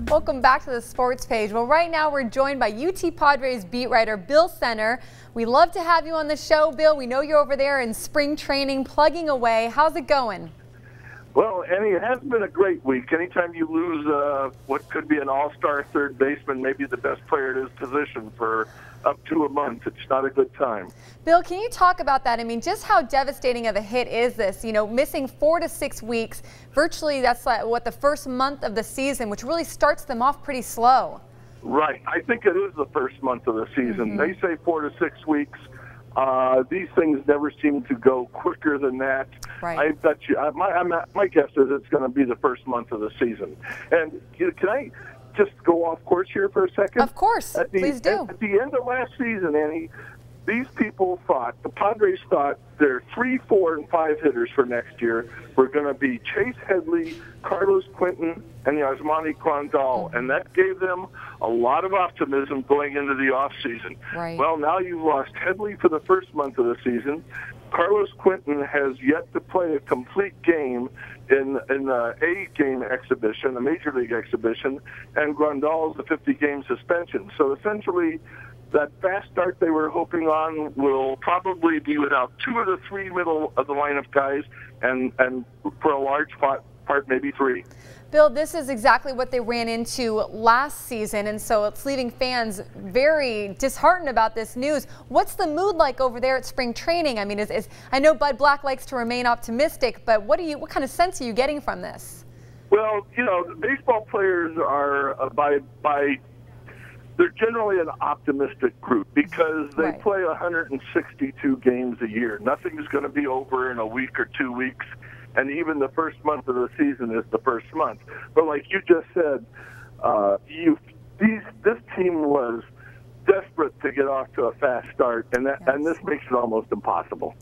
Welcome back to the Sports Page. Well, right now we're joined by UT Padres beat writer Bill Center. We love to have you on the show, Bill. We know you're over there in spring training, plugging away. How's it going? Well, Annie, it hasn't been a great week. Anytime you lose what could be an all-star third baseman, maybe the best player at his position for up to a month, it's not a good time. Bill, can you talk about that? I mean, just how devastating of a hit is this? You know, missing 4 to 6 weeks, virtually that's like, what, the first month of the season, which really starts them off pretty slow. Right. I think it is the first month of the season. They say 4 to 6 weeks. These things never seem to go quicker than that. Right. I bet you. My guess is it's going to be the first month of the season. And can I just go off course here for a second? Of course. Please do. At the end of last season, Annie, these people thought, the Padres thought, their 3, 4, and 5 hitters for next year were going to be Chase Headley, Carlos Quentin, and Yasmani Grandal, and that gave them a lot of optimism going into the offseason. Right. Well, now you've lost Headley for the first month of the season. Carlos Quentin has yet to play a complete game in the A-game exhibition, a Major League exhibition, and Grandal's a 50-game suspension. So essentially, that fast start they were hoping on will probably be without 2 of the 3 middle of the lineup guys, and for a large part, maybe 3. Bill, this is exactly what they ran into last season, and so it's leaving fans very disheartened about this news. What's the mood like over there at spring training? I mean, I know Bud Black likes to remain optimistic, but what kind of sense are you getting from this? Well, you know, baseball players are they're generally an optimistic group because they play 162 games a year. Nothing's going to be over in a week or 2 weeks. And even the first month of the season is the first month. But like you just said, this team was desperate to get off to a fast start, and this makes it almost impossible.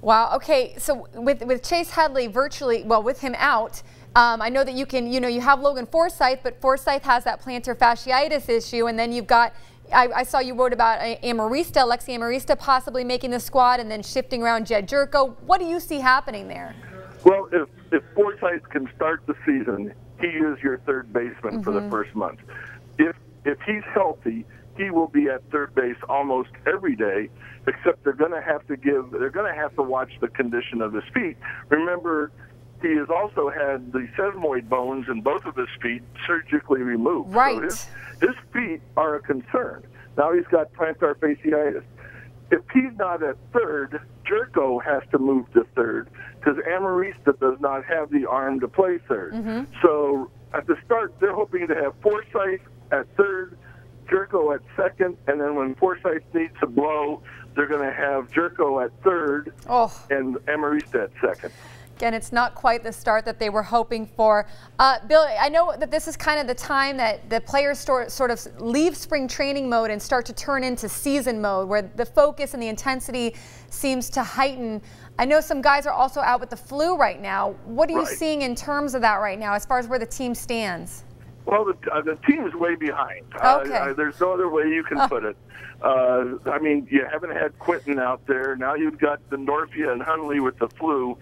Wow. Okay. So with Chase Headley virtually, well, with him out, I know that you have Logan Forsythe, but Forsythe has that plantar fasciitis issue, and then you've got. I saw you wrote about Amarista, Alexi Amarista possibly making the squad, and then shifting around Jed Jerko. What do you see happening there? Well, if Forsythe can start the season, he is your third baseman for the first month. If he's healthy, he will be at third base almost every day, except they're going to have to watch the condition of his feet. Remember, he has also had the sesamoid bones in both of his feet surgically removed. Right. So his feet are a concern. Now he's got plantar fasciitis. If he's not at third, Jerko has to move to third because Amarista does not have the arm to play third. So at the start, they're hoping to have Forsythe at third, Jerko at second, and then when Forsythe needs to blow, they're going to have Jerko at third and Amarista at second. Again, it's not quite the start that they were hoping for. Bill, I know that this is kind of the time that the players sort of leave spring training mode and start to turn into season mode, where the focus and the intensity seems to heighten. I know some guys are also out with the flu right now. What are you seeing in terms of that right now, as far as where the team stands? Well, the team is way behind. There's no other way you can put it. I mean, you haven't had Quentin out there. Now you've got the Norfia and Hundley with the flu.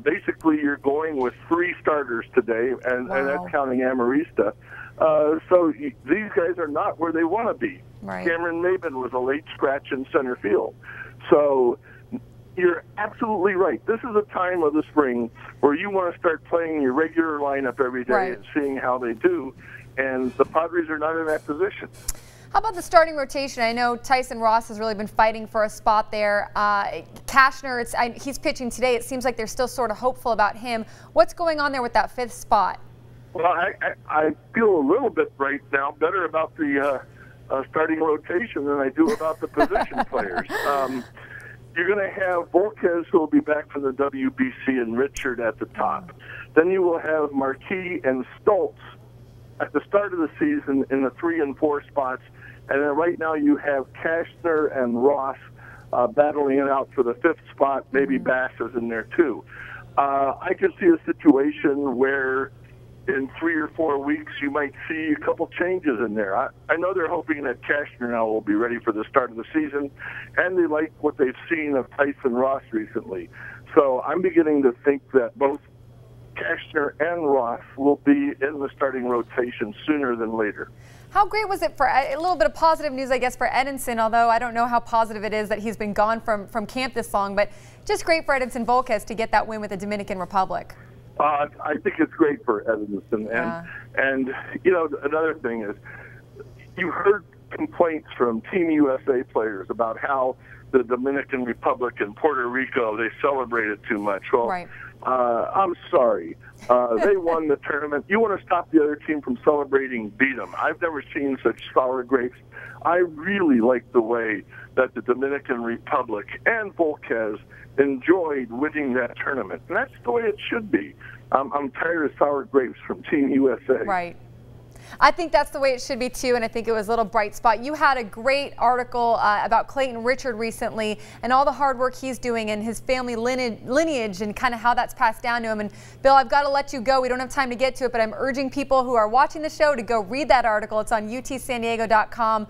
Basically, you're going with 3 starters today, and that's counting Amarista. So these guys are not where they want to be. Cameron Maben was a late scratch in center field. So you're absolutely right. This is a time of the spring where you want to start playing your regular lineup every day and seeing how they do, and the Padres are not in that position. How about the starting rotation? I know Tyson Ross has really been fighting for a spot there. Cashner, he's pitching today. It seems like they're still sort of hopeful about him. What's going on there with that 5th spot? Well, I feel a little bit right now better about the starting rotation than I do about the position players. You're going to have Volquez, who will be back from the WBC, and Richard at the top. Then you will have Marquis and Stoltz at the start of the season in the 3 and 4 spots. And then right now you have Cashner and Ross battling it out for the 5th spot. Maybe Bass is in there too. I could see a situation where in 3 or 4 weeks you might see a couple changes in there. I know they're hoping that Cashner now will be ready for the start of the season, and they like what they've seen of Tyson Ross recently. So I'm beginning to think that both Cashner and Ross will be in the starting rotation sooner than later. How great was it for a little bit of positive news, I guess, for Edinson, although I don't know how positive it is that he's been gone from camp this long, but just great for Edinson Volquez to get that win with the Dominican Republic. I think it's great for Edinson. And you know, another thing is, you heard complaints from Team USA players about how the Dominican Republic and Puerto Rico, they celebrated too much. Well, right. I'm sorry. They won the tournament. You want to stop the other team from celebrating, beat them. I've never seen such sour grapes. I really like the way that the Dominican Republic and Volquez enjoyed winning that tournament. And that's the way it should be. I'm tired of sour grapes from Team USA. Right. I think that's the way it should be too, and I think it was a little bright spot. You had a great article about Clayton Richard recently and all the hard work he's doing and his family lineage and kind of how that's passed down to him. And Bill, I've got to let you go. We don't have time to get to it, but I'm urging people who are watching the show to go read that article. It's on utsandiego.com.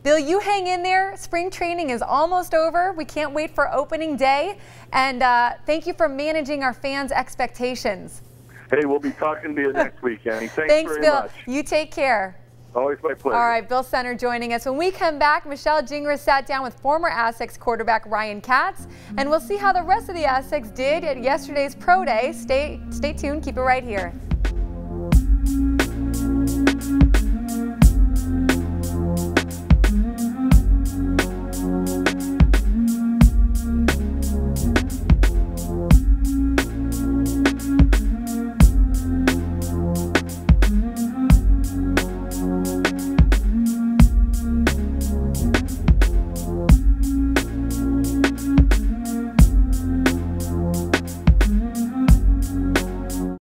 Bill, you hang in there. Spring training is almost over. We can't wait for opening day. And thank you for managing our fans' expectations. Hey, we'll be talking to you next week, Annie. Thanks, very Bill. much. You take care. Always my pleasure. All right, Bill Center joining us. When we come back, Michelle Gingras sat down with former Aztecs quarterback Ryan Katz, and we'll see how the rest of the Aztecs did at yesterday's Pro Day. Stay tuned. Keep it right here.